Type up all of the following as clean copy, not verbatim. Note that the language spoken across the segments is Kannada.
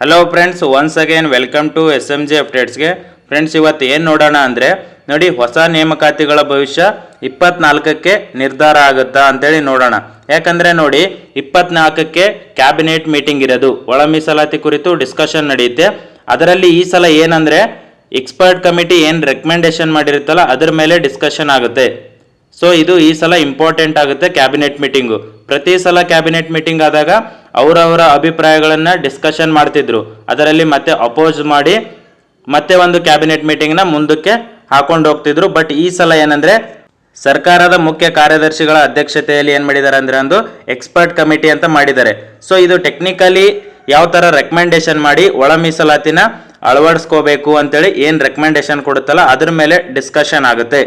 Hello friends, once again welcome to SMG ಅಪ್ಡೇಟ್ಸ್ಗೆ. ಫ್ರೆಂಡ್ಸ್, ಇವತ್ತು ಏನು ನೋಡೋಣ ಅಂದರೆ ನೋಡಿ, ಹೊಸ ನೇಮಕಾತಿಗಳ ಭವಿಷ್ಯ 24ಕ್ಕೆ ನಿರ್ಧಾರ ಆಗುತ್ತಾ ಅಂತೇಳಿ ನೋಡೋಣ. ಯಾಕಂದರೆ ನೋಡಿ, 24ಕ್ಕೆ ಕ್ಯಾಬಿನೆಟ್ ಮೀಟಿಂಗ್ ಇರೋದು, ಒಳ ಮೀಸಲಾತಿ ಕುರಿತು ಡಿಸ್ಕಷನ್ ನಡೆಯುತ್ತೆ. ಅದರಲ್ಲಿ ಈ ಸಲ ಏನಂದರೆ ಎಕ್ಸ್ಪರ್ಟ್ ಕಮಿಟಿ ಏನು ರೆಕಮೆಂಡೇಶನ್ ಮಾಡಿರುತ್ತಲ್ಲ ಅದ್ರ ಮೇಲೆ ಡಿಸ್ಕಷನ್ ಆಗುತ್ತೆ. ಸೊ ಇದು ಈ ಸಲ ಇಂಪಾರ್ಟೆಂಟ್ ಆಗುತ್ತೆ ಕ್ಯಾಬಿನೆಟ್ ಮೀಟಿಂಗು. ಪ್ರತಿ ಸಲ ಕ್ಯಾಬಿನೆಟ್ ಮೀಟಿಂಗ್ ಆದಾಗ ಅವರವರ ಅಭಿಪ್ರಾಯಗಳನ್ನು ಡಿಸ್ಕಷನ್ ಮಾಡ್ತಿದ್ರು, ಅದರಲ್ಲಿ ಮತ್ತೆ ಅಪೋಸ್ ಮಾಡಿ ಮತ್ತೆ ಒಂದು ಕ್ಯಾಬಿನೆಟ್ ಮೀಟಿಂಗ್ನ ಮುಂದಕ್ಕೆ ಹಾಕೊಂಡು ಹೋಗ್ತಿದ್ರು. ಬಟ್ ಈ ಸಲ ಏನಂದ್ರೆ ಸರ್ಕಾರದ ಮುಖ್ಯ ಕಾರ್ಯದರ್ಶಿಗಳ ಅಧ್ಯಕ್ಷತೆಯಲ್ಲಿ ಏನು ಮಾಡಿದ್ದಾರೆ ಅಂದ್ರೆ ಒಂದು ಎಕ್ಸ್ಪರ್ಟ್ ಕಮಿಟಿ ಅಂತ ಮಾಡಿದ್ದಾರೆ. ಸೊ ಇದು ಟೆಕ್ನಿಕಲಿ ಯಾವ ಥರ ರೆಕಮೆಂಡೇಶನ್ ಮಾಡಿ ಒಳ ಮೀಸಲಾತಿನ ಅಳವಡಿಸ್ಕೋಬೇಕು ಅಂತೇಳಿ ಏನು ರೆಕಮೆಂಡೇಶನ್ ಕೊಡುತ್ತಲ್ಲ ಅದ್ರ ಮೇಲೆ ಡಿಸ್ಕಷನ್ ಆಗುತ್ತೆ.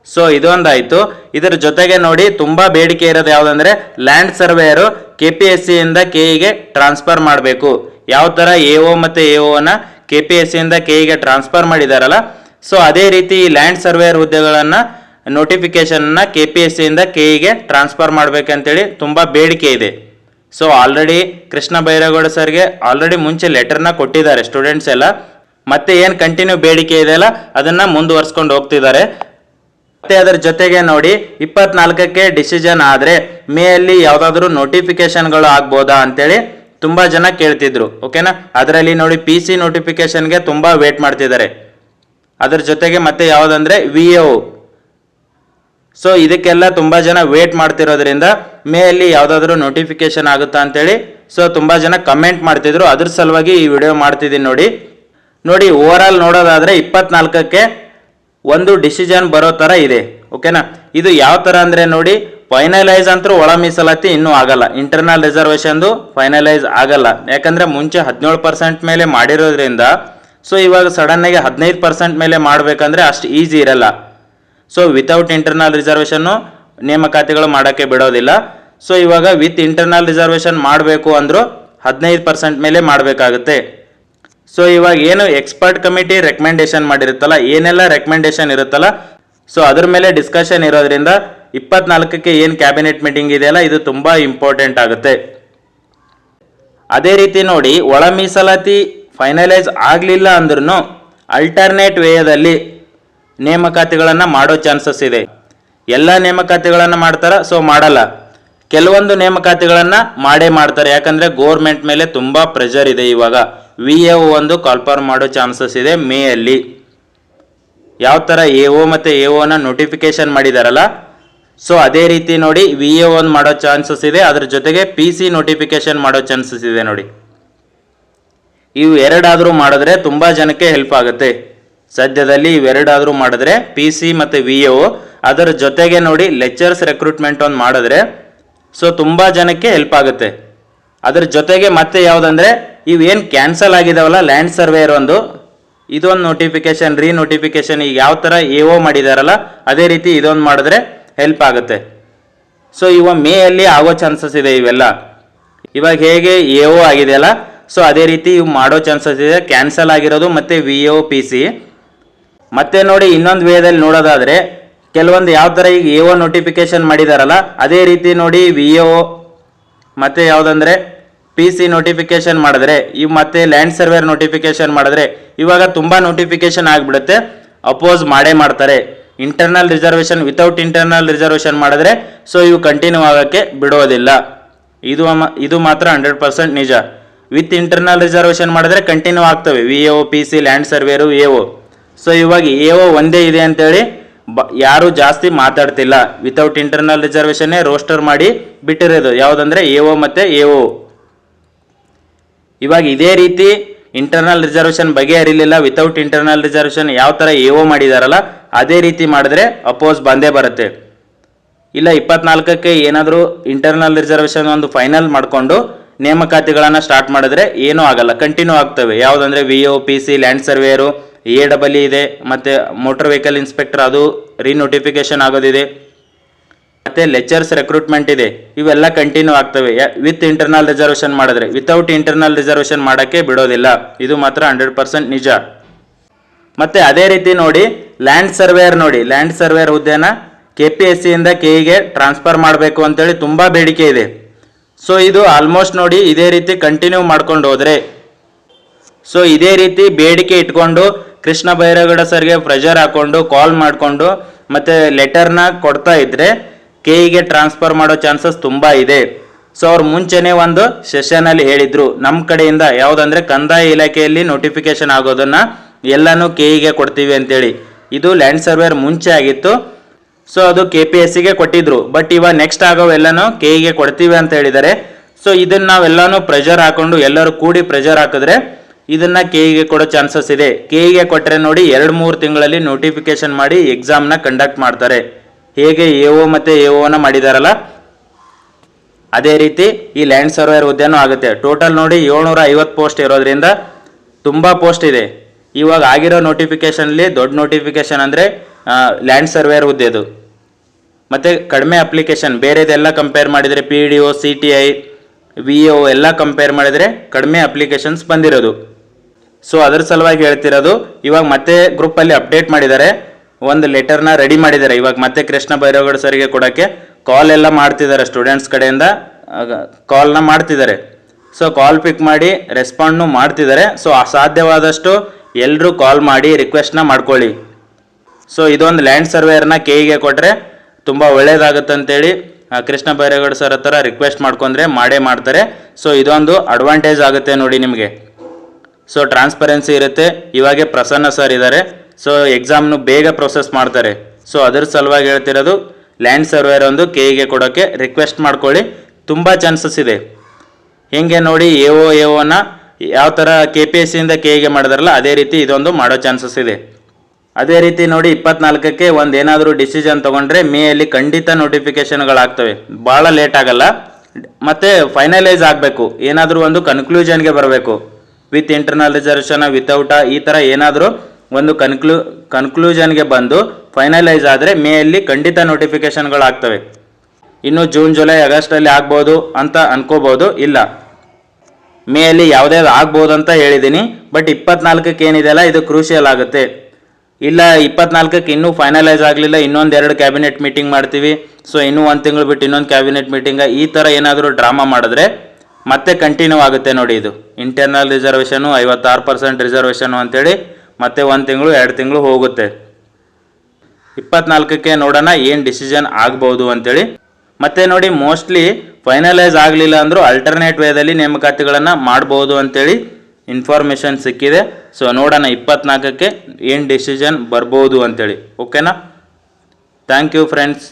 ಸೊ ಇದೊಂದಾಯಿತು. ಇದರ ಜೊತೆಗೆ ನೋಡಿ, ತುಂಬಾ ಬೇಡಿಕೆ ಇರೋದು ಯಾವುದಂದ್ರೆ ಲ್ಯಾಂಡ್ ಸರ್ವೇಯರು KPSC ಇಂದ KEಗೆ ಟ್ರಾನ್ಸ್ಫರ್ ಮಾಡಬೇಕು. ಯಾವ ಥರ AO ಮತ್ತು AOನ KPSC ಇಂದ KEಗೆ ಟ್ರಾನ್ಸ್ಫರ್ ಮಾಡಿದಾರಲ್ಲ, ಸೊ ಅದೇ ರೀತಿ ಈ ಲ್ಯಾಂಡ್ ಸರ್ವೇಯರ್ ಹುದ್ದೆಗಳನ್ನು ನೋಟಿಫಿಕೇಶನ್ನ KPSC ಇಂದ KEಗೆ ಟ್ರಾನ್ಸ್ಫರ್ ಮಾಡಬೇಕಂತೇಳಿ ತುಂಬ ಬೇಡಿಕೆ ಇದೆ. ಸೊ ಆಲ್ರೆಡಿ ಕೃಷ್ಣ ಬೈರೇಗೌಡ ಸರ್ಗೆ ಆಲ್ರೆಡಿ ಮುಂಚೆ ಲೆಟರ್ನ ಕೊಟ್ಟಿದ್ದಾರೆ ಸ್ಟೂಡೆಂಟ್ಸ್ ಎಲ್ಲ. ಮತ್ತೆ ಏನು ಕಂಟಿನ್ಯೂ ಬೇಡಿಕೆ ಇದೆಯಲ್ಲ ಅದನ್ನು ಮುಂದುವರ್ಸ್ಕೊಂಡು ಹೋಗ್ತಿದ್ದಾರೆ. ಮತ್ತೆ ಅದರ ಜೊತೆಗೆ ನೋಡಿ, 24ಕ್ಕೆ ಡಿಸಿಷನ್ ಆದರೆ ಮೇಯಲ್ಲಿ ಯಾವುದಾದ್ರೂ ನೋಟಿಫಿಕೇಶನ್ಗಳು ಆಗ್ಬೋದಾ ಅಂತೇಳಿ ತುಂಬ ಜನ ಕೇಳ್ತಿದ್ರು. ಓಕೆನಾ, ಅದರಲ್ಲಿ ನೋಡಿ PC ನೋಟಿಫಿಕೇಶನ್ಗೆ ತುಂಬ ವೇಟ್ ಮಾಡ್ತಿದ್ದಾರೆ. ಅದರ ಜೊತೆಗೆ ಮತ್ತೆ ಯಾವುದಂದ್ರೆ VAO. ಸೊ ಇದಕ್ಕೆಲ್ಲ ತುಂಬ ಜನ ವೇಟ್ ಮಾಡ್ತಿರೋದ್ರಿಂದ ಮೇಯಲ್ಲಿ ಯಾವುದಾದ್ರೂ ನೋಟಿಫಿಕೇಶನ್ ಆಗುತ್ತಾ ಅಂತೇಳಿ ಸೊ ತುಂಬ ಜನ ಕಮೆಂಟ್ ಮಾಡ್ತಿದ್ರು. ಅದ್ರ ಸಲುವಾಗಿ ಈ ವಿಡಿಯೋ ಮಾಡ್ತಿದ್ದೀನಿ. ನೋಡಿ ಓವರ್ ಆಲ್ ನೋಡೋದಾದ್ರೆ 24ಕ್ಕೆ ಒಂದು ಡಿಸಿಷನ್ ಬರೋ ಥರ ಇದೆ. ಓಕೆನಾ, ಇದು ಯಾವ ಥರ ಅಂದರೆ ನೋಡಿ, ಫೈನಲೈಸ್ ಅಂತೂ ಒಳ ಮೀಸಲಾತಿ ಇನ್ನೂ ಆಗಲ್ಲ, ಇಂಟರ್ನಲ್ ರಿಸರ್ವೇಷನ್ದು ಫೈನಲೈಸ್ ಆಗಲ್ಲ. ಯಾಕಂದರೆ ಮುಂಚೆ 17% ಮೇಲೆ ಮಾಡಿರೋದ್ರಿಂದ ಸೊ ಇವಾಗ ಸಡನ್ನಾಗಿ 15% ಮೇಲೆ ಮಾಡಬೇಕಂದ್ರೆ ಅಷ್ಟು ಈಸಿ ಇರಲ್ಲ. ಸೊ ವಿತೌಟ್ ಇಂಟರ್ನಲ್ ರಿಸರ್ವೇಷನ್ನು ನೇಮಕಾತಿಗಳು ಮಾಡೋಕ್ಕೆ ಬಿಡೋದಿಲ್ಲ. ಸೊ ಇವಾಗ ವಿತ್ ಇಂಟರ್ನಲ್ ರಿಸರ್ವೇಷನ್ ಮಾಡಬೇಕು ಅಂದರೂ 15% ಮೇಲೆ ಮಾಡಬೇಕಾಗುತ್ತೆ. ಸೊ ಇವಾಗ ಏನು ಎಕ್ಸ್ಪರ್ಟ್ ಕಮಿಟಿ ರೆಕಮೆಂಡೇಶನ್ ಮಾಡಿರುತ್ತಲ್ಲ, ಏನೆಲ್ಲ ರೆಕಮೆಂಡೇಶನ್ ಇರುತ್ತಲ್ಲ, ಸೊ ಅದ್ರ ಮೇಲೆ ಡಿಸ್ಕಷನ್ ಇರೋದ್ರಿಂದ 24ಕ್ಕೆ ಏನು ಕ್ಯಾಬಿನೆಟ್ ಮೀಟಿಂಗ್ ಇದೆಯಲ್ಲ ಇದು ತುಂಬ ಇಂಪಾರ್ಟೆಂಟ್ ಆಗುತ್ತೆ. ಅದೇ ರೀತಿ ನೋಡಿ, ಒಳ ಮೀಸಲಾತಿ ಫೈನಲೈಸ್ ಆಗಲಿಲ್ಲ ಅಂದ್ರೂ ಅಲ್ಟರ್ನೇಟ್ ವೇಯದಲ್ಲಿ ನೇಮಕಾತಿಗಳನ್ನು ಮಾಡೋ ಚಾನ್ಸಸ್ ಇದೆ. ಎಲ್ಲ ನೇಮಕಾತಿಗಳನ್ನು ಮಾಡ್ತಾರ? ಸೊ ಮಾಡಲ್ಲ. ಕೆಲವೊಂದು ನೇಮಕಾತಿಗಳನ್ನು ಮಾಡೇ ಮಾಡ್ತಾರೆ. ಯಾಕಂದರೆ ಗೋರ್ಮೆಂಟ್ ಮೇಲೆ ತುಂಬ ಪ್ರೆಷರ್ ಇದೆ. ಇವಾಗ VAO ಒಂದು ಕಾಲ್ಫಾರ್ಮ್ ಮಾಡೋ ಚಾನ್ಸಸ್ ಇದೆ ಮೇಯಲ್ಲಿ. ಯಾವ ಥರ AO ಮತ್ತು AOನ ನೋಟಿಫಿಕೇಶನ್ ಮಾಡಿದಾರಲ್ಲ, ಸೊ ಅದೇ ರೀತಿ ನೋಡಿ VAO ಒಂದು ಮಾಡೋ ಚಾನ್ಸಸ್ ಇದೆ. ಅದ್ರ ಜೊತೆಗೆ PC ನೋಟಿಫಿಕೇಶನ್ ಮಾಡೋ ಚಾನ್ಸಸ್ ಇದೆ. ನೋಡಿ, ಇವು ಎರಡಾದರೂ ಮಾಡಿದ್ರೆ ತುಂಬ ಜನಕ್ಕೆ ಹೆಲ್ಪ್ ಆಗುತ್ತೆ. ಸದ್ಯದಲ್ಲಿ ಇವೆರಡಾದರೂ ಮಾಡಿದ್ರೆ PC ಮತ್ತು VAO, ಅದರ ಜೊತೆಗೆ ನೋಡಿ ಲೆಕ್ಚರ್ಸ್ ರೆಕ್ರೂಟ್ಮೆಂಟ್ ಒಂದು ಮಾಡಿದ್ರೆ ಸೊ ತುಂಬ ಜನಕ್ಕೆ ಹೆಲ್ಪ್ ಆಗುತ್ತೆ. ಅದ್ರ ಜೊತೆಗೆ ಮತ್ತೆ ಯಾವುದಂದ್ರೆ ಇವೇನು ಕ್ಯಾನ್ಸಲ್ ಆಗಿದಾವಲ್ಲ ಲ್ಯಾಂಡ್ ಸರ್ವೇಯರ್ ಒಂದು, ಇದೊಂದು ನೋಟಿಫಿಕೇಶನ್ ನೋಟಿಫಿಕೇಶನ್ ಈಗ ಯಾವ ಥರ AO ಮಾಡಿದಾರಲ್ಲ ಅದೇ ರೀತಿ ಇದೊಂದು ಮಾಡಿದ್ರೆ ಹೆಲ್ಪ್ ಆಗುತ್ತೆ. ಸೊ ಇವಾಗ ಮೇಯಲ್ಲಿ ಆಗೋ ಚಾನ್ಸಸ್ ಇದೆ ಇವೆಲ್ಲ. ಇವಾಗ ಹೇಗೆ AO ಆಗಿದೆಯಲ್ಲ ಸೊ ಅದೇ ರೀತಿ ಇವು ಮಾಡೋ ಚಾನ್ಸಸ್ ಇದೆ, ಕ್ಯಾನ್ಸಲ್ ಆಗಿರೋದು ಮತ್ತು VAO PC. ಮತ್ತೆ ನೋಡಿ, ಇನ್ನೊಂದು ವೇದಲ್ಲಿ ನೋಡೋದಾದರೆ ಕೆಲವೊಂದು ಯಾವ ಥರ ಈಗ AO ನೋಟಿಫಿಕೇಶನ್ ಮಾಡಿದಾರಲ್ಲ ಅದೇ ರೀತಿ ನೋಡಿ VAO ಮತ್ತು ಯಾವುದಂದ್ರೆ PC ನೋಟಿಫಿಕೇಶನ್ ಮಾಡಿದ್ರೆ ಇವು ಮತ್ತೆ ಲ್ಯಾಂಡ್ ಸರ್ವೇರ್ ನೋಟಿಫಿಕೇಶನ್ ಮಾಡಿದ್ರೆ ಇವಾಗ ತುಂಬ ನೋಟಿಫಿಕೇಶನ್ ಆಗಿಬಿಡುತ್ತೆ, ಅಪೋಸ್ ಮಾಡೇ ಮಾಡ್ತಾರೆ. Internal reservation without internal reservation ಮಾಡಿದ್ರೆ ಸೊ ಇವು ಕಂಟಿನ್ಯೂ ಆಗೋಕ್ಕೆ ಬಿಡೋದಿಲ್ಲ. ಇದು ಮಾತ್ರ 100% ನಿಜ. ವಿತ್ ಇಂಟರ್ನಲ್ ರಿಸರ್ವೇಷನ್ ಮಾಡಿದ್ರೆ ಕಂಟಿನ್ಯೂ ಆಗ್ತವೆ VAO PC land surveyor AO. So ಇವಾಗ AO ಒಂದೇ ಇದೆ ಅಂತೇಳಿ ಯಾರು ಜಾಸ್ತಿ ಮಾತಾಡ್ತಿಲ್ಲ. ವಿತೌಟ್ ಇಂಟರ್ನಲ್ ರಿಸರ್ವೇಷನ್ನೇ ರೋಸ್ಟರ್ ಮಾಡಿ ಬಿಟ್ಟಿರೋದು ಯಾವುದಂದ್ರೆ AO ಮತ್ತು AO. ಇವಾಗ ಇದೇ ರೀತಿ ಇಂಟರ್ನಲ್ ರಿಸರ್ವೇಷನ್ ಬಗೆಹರಿಲಿಲ್ಲ, ವಿತೌಟ್ ಇಂಟರ್ನಲ್ ರಿಸರ್ವೇಷನ್ ಯಾವ ಥರ AO ಮಾಡಿದಾರಲ್ಲ ಅದೇ ರೀತಿ ಮಾಡಿದ್ರೆ ಅಪೋಸ್ ಬಂದೇ ಬರುತ್ತೆ. ಇಲ್ಲ 24ಕ್ಕೆ ಏನಾದರೂ ಇಂಟರ್ನಲ್ ರಿಸರ್ವೇಷನ್ ಒಂದು ಫೈನಲ್ ಮಾಡಿಕೊಂಡು ನೇಮಕಾತಿಗಳನ್ನು ಸ್ಟಾರ್ಟ್ ಮಾಡಿದ್ರೆ ಏನೂ ಆಗಲ್ಲ, ಕಂಟಿನ್ಯೂ ಆಗ್ತವೆ. ಯಾವುದಂದ್ರೆ VAO PC land surveyor AEE ಇದೆ, ಮತ್ತು ಮೋಟರ್ ವೆಹಿಕಲ್ ಇನ್ಸ್ಪೆಕ್ಟರ್ ಅದು ನೋಟಿಫಿಕೇಶನ್ ಆಗೋದಿದೆ, ಮತ್ತೆ ಲೆಕ್ಚರ್ಸ್ ರೆಕ್ರೂಟ್ಮೆಂಟ್ ಇದೆ, ಇವೆಲ್ಲ ಕಂಟಿನ್ಯೂ ಆಗ್ತವೆ ವಿತ್ ಇಂಟರ್ನಲ್ ರಿಸರ್ವೇಷನ್ ಮಾಡಿದ್ರೆ. ವಿತೌಟ್ ಇಂಟರ್ನಲ್ ರಿಸರ್ವೇಷನ್ ಮಾಡೋಕ್ಕೆ ಬಿಡೋದಿಲ್ಲ, ಇದು ಮಾತ್ರ 100% ನಿಜ. ಮತ್ತೆ ಅದೇ ರೀತಿ ನೋಡಿ ಲ್ಯಾಂಡ್ ಸರ್ವೇಯರ್ ಹುದ್ದೆನ KPSC ಇಂದ KEಗೆ ಟ್ರಾನ್ಸ್ಫರ್ ಮಾಡಬೇಕು ಅಂತೇಳಿ ತುಂಬ ಬೇಡಿಕೆ ಇದೆ. ಸೊ ಇದು ಆಲ್ಮೋಸ್ಟ್ ನೋಡಿ ಇದೇ ರೀತಿ ಕಂಟಿನ್ಯೂ ಮಾಡ್ಕೊಂಡು ಹೋದರೆ ಸೊ ಇದೇ ರೀತಿ ಬೇಡಿಕೆ ಇಟ್ಕೊಂಡು ಕೃಷ್ಣ ಬೈರೇಗೌಡ ಸರ್ಗೆ ಪ್ರೆಷರ್ ಹಾಕೊಂಡು ಕಾಲ್ ಮಾಡಿಕೊಂಡು ಮತ್ತೆ ಲೆಟರ್ನ ಕೊಡ್ತಾ ಇದ್ರೆ ಕೆಇಗೆ ಟ್ರಾನ್ಸ್ಫರ್ ಮಾಡೋ ಚಾನ್ಸಸ್ ತುಂಬ ಇದೆ. ಸೊ ಅವ್ರು ಮುಂಚೆನೆ ಒಂದು ಸೆಷನಲ್ಲಿ ಹೇಳಿದ್ರು ನಮ್ಮ ಕಡೆಯಿಂದ ಯಾವುದಂದ್ರೆ ಕಂದಾಯ ಇಲಾಖೆಯಲ್ಲಿ ನೋಟಿಫಿಕೇಶನ್ ಆಗೋದನ್ನ ಎಲ್ಲಾನು ಕೆಇಗೆ ಕೊಡ್ತೀವಿ ಅಂತೇಳಿ. ಇದು ಲ್ಯಾಂಡ್ ಸರ್ವೇರ್ ಮುಂಚೆ ಆಗಿತ್ತು. ಸೊ ಅದು KPSCಗೆ ಕೊಟ್ಟಿದ್ರು. ಬಟ್ ಇವಾಗ ನೆಕ್ಸ್ಟ್ ಆಗೋವೆಲ್ಲನೂ ಕೆಇಗೆ ಕೊಡ್ತೀವಿ ಅಂತ ಹೇಳಿದ್ದಾರೆ. ಸೊ ಇದನ್ನ ನಾವೆಲ್ಲಾನು ಪ್ರೆಷರ್ ಹಾಕೊಂಡು ಎಲ್ಲರೂ ಕೂಡಿ ಪ್ರೆಷರ್ ಹಾಕಿದ್ರೆ ಇದನ್ನ ಕೆಇಗೆ ಕೊಡೋ ಚಾನ್ಸಸ್ ಇದೆ. ಕೆಇಗೆ ಕೊಟ್ಟರೆ ನೋಡಿ 2-3 ತಿಂಗಳಲ್ಲಿ ನೋಟಿಫಿಕೇಶನ್ ಮಾಡಿ ಎಕ್ಸಾಮ್ನ ಕಂಡಕ್ಟ್ ಮಾಡ್ತಾರೆ. ಹೇಗೆ AO ಮತ್ತೆ AOನ ಮಾಡಿದಾರಲ್ಲ ಅದೇ ರೀತಿ ಈ ಲ್ಯಾಂಡ್ ಸರ್ವೇರ್ ಹುದ್ದೆನೂ ಆಗುತ್ತೆ. ಟೋಟಲ್ ನೋಡಿ 750 ಪೋಸ್ಟ್ ಇರೋದ್ರಿಂದ ತುಂಬ ಪೋಸ್ಟ್ ಇದೆ. ಇವಾಗ ಆಗಿರೋ ನೋಟಿಫಿಕೇಶನ್ಲಿ ದೊಡ್ಡ ನೋಟಿಫಿಕೇಶನ್ ಅಂದರೆ ಲ್ಯಾಂಡ್ ಸರ್ವೇರ್ ಹುದ್ದೆದು. ಮತ್ತು ಕಡಿಮೆ ಅಪ್ಲಿಕೇಶನ್ ಬೇರೆದೆಲ್ಲ ಕಂಪೇರ್ ಮಾಡಿದರೆ PDO CTI VO ಎಲ್ಲ ಕಂಪೇರ್ ಮಾಡಿದರೆ ಕಡಿಮೆ ಅಪ್ಲಿಕೇಶನ್ಸ್ ಬಂದಿರೋದು. ಸೊ ಅದರ ಸಲುವಾಗಿ ಹೇಳ್ತಿರೋದು. ಇವಾಗ ಮತ್ತೆ ಗ್ರೂಪಲ್ಲಿ ಅಪ್ಡೇಟ್ ಮಾಡಿದ್ದಾರೆ, ಒಂದು ಲೆಟರ್ನ ರೆಡಿ ಮಾಡಿದ್ದಾರೆ. ಇವಾಗ ಮತ್ತೆ ಕೃಷ್ಣ ಬೈರೇಗೌಡ ಸರಿಗೆ ಕೊಡೋಕ್ಕೆ ಕಾಲ್ ಎಲ್ಲ ಮಾಡ್ತಿದ್ದಾರೆ, ಸ್ಟೂಡೆಂಟ್ಸ್ ಕಡೆಯಿಂದ ಕಾಲ್ನ ಮಾಡ್ತಿದ್ದಾರೆ. ಸೊ ಕಾಲ್ ಪಿಕ್ ಮಾಡಿ ರೆಸ್ಪಾಂಡ್ನು ಮಾಡ್ತಿದ್ದಾರೆ. ಸೊ ಸಾಧ್ಯವಾದಷ್ಟು ಎಲ್ಲರೂ ಕಾಲ್ ಮಾಡಿ ರಿಕ್ವೆಸ್ಟ್ನ ಮಾಡ್ಕೊಳ್ಳಿ. ಸೊ ಇದೊಂದು ಲ್ಯಾಂಡ್ ಸರ್ವೇರ್ನ ಕೆಇಗೆ ಕೊಟ್ಟರೆ ತುಂಬ ಒಳ್ಳೇದಾಗುತ್ತಂತೇಳಿ ಕೃಷ್ಣ ಬೈರೇಗೌಡ ಸರ್ ಹತ್ರ ರಿಕ್ವೆಸ್ಟ್ ಮಾಡ್ಕೊಂಡ್ರೆ ಮಾಡೇ ಮಾಡ್ತಾರೆ. ಸೊ ಇದೊಂದು ಅಡ್ವಾಂಟೇಜ್ ಆಗುತ್ತೆ ನೋಡಿ ನಿಮಗೆ. ಸೊ ಟ್ರಾನ್ಸ್ಪರೆನ್ಸಿ ಇರುತ್ತೆ. ಇವಾಗೆ ಪ್ರಸನ್ನ ಸರ್ ಇದ್ದಾರೆ. ಸೊ ಎಕ್ಸಾಮ್ನು ಬೇಗ ಪ್ರೊಸೆಸ್ ಮಾಡ್ತಾರೆ. ಸೊ ಅದ್ರ ಸಲುವಾಗಿ ಹೇಳ್ತಿರೋದು ಲ್ಯಾಂಡ್ ಸರ್ವೇರ್ ಒಂದು ಕೆಇಗೆ ಕೊಡೋಕ್ಕೆ ರಿಕ್ವೆಸ್ಟ್ ಮಾಡ್ಕೊಳ್ಳಿ, ತುಂಬ ಚಾನ್ಸಸ್ ಇದೆ. ಹೇಗೆ ನೋಡಿ AOನ ಯಾವ ಥರ KPSCಯಿಂದ ಕೆಇಗೆ ಮಾಡಿದಾರಲ್ಲ ಅದೇ ರೀತಿ ಇದೊಂದು ಮಾಡೋ ಚಾನ್ಸಸ್ ಇದೆ. ಅದೇ ರೀತಿ ನೋಡಿ 24ಕ್ಕೆ ಒಂದು ಏನಾದರೂ ಡಿಸಿಷನ್ ತೊಗೊಂಡ್ರೆ ಮೇಯಲ್ಲಿ ಖಂಡಿತ ನೋಟಿಫಿಕೇಶನ್ಗಳಾಗ್ತವೆ, ಭಾಳ ಲೇಟ್ ಆಗಲ್ಲ. ಮತ್ತು ಫೈನಲೈಸ್ ಆಗಬೇಕು, ಏನಾದರೂ ಒಂದು ಕನ್ಕ್ಲೂಷನ್ಗೆ ಬರಬೇಕು. ವಿತ್ ಇಂಟರ್ನಲ್ ರಿಸರ್ವೇಷನ್ ವಿತೌಟ ಈ ಥರ ಏನಾದರೂ ಒಂದು ಕನ್ಕ್ಲೂಷನ್ಗೆ ಬಂದು ಫೈನಲೈಸ್ ಆದರೆ ಮೇಯಲ್ಲಿ ಖಂಡಿತ ನೋಟಿಫಿಕೇಶನ್ಗಳಾಗ್ತವೆ. ಇನ್ನು ಜೂನ್ ಜುಲೈ ಆಗಸ್ಟಲ್ಲಿ ಆಗ್ಬೋದು ಅಂತ ಅನ್ಕೋಬೋದು, ಇಲ್ಲ ಮೇಯಲ್ಲಿ ಯಾವುದೇ ಆಗ್ಬೋದು ಅಂತ ಹೇಳಿದ್ದೀನಿ. ಬಟ್ 24ಕ್ಕೆ ಏನಿದೆಯಲ್ಲ ಇದು ಕ್ರೂಷಿಯಲ್ ಆಗುತ್ತೆ. ಇಲ್ಲ 24ಕ್ಕೆ ಇನ್ನೂ ಫೈನಲೈಸ್ ಆಗಲಿಲ್ಲ, ಇನ್ನೊಂದು 2 ಕ್ಯಾಬಿನೆಟ್ ಮೀಟಿಂಗ್ ಮಾಡ್ತೀವಿ, ಸೊ ಇನ್ನೂ 1 ತಿಂಗಳು ಬಿಟ್ಟು ಇನ್ನೊಂದು ಕ್ಯಾಬಿನೆಟ್ ಮೀಟಿಂಗ ಈ ಥರ ಏನಾದರೂ ಡ್ರಾಮಾ ಮಾಡಿದ್ರೆ ಮತ್ತೆ ಕಂಟಿನ್ಯೂ ಆಗುತ್ತೆ ನೋಡಿ. ಇದು ಇಂಟರ್ನಲ್ ರಿಸರ್ವೇಷನು 56% ರಿಸರ್ವೇಷನು ಅಂತೇಳಿ ಮತ್ತೆ 1 ತಿಂಗಳು 2 ತಿಂಗಳು ಹೋಗುತ್ತೆ. 24ಕ್ಕೆ ನೋಡೋಣ ಏನು ಡಿಸಿಷನ್ ಆಗ್ಬೋದು ಅಂತೇಳಿ. ಮತ್ತೆ ನೋಡಿ ಮೋಸ್ಟ್ಲಿ ಫೈನಲೈಸ್ ಆಗಲಿಲ್ಲ ಅಂದರೂ ಅಲ್ಟರ್ನೇಟ್ ವೇದಲ್ಲಿ ನೇಮಕಾತಿಗಳನ್ನು ಮಾಡ್ಬೋದು ಅಂತೇಳಿ ಇನ್ಫಾರ್ಮೇಷನ್ ಸಿಕ್ಕಿದೆ. ಸೊ ನೋಡೋಣ 24ಕ್ಕೆ ಏನು ಡಿಸಿಷನ್ ಬರ್ಬೋದು ಅಂತೇಳಿ. ಓಕೆನಾ? Thank you friends.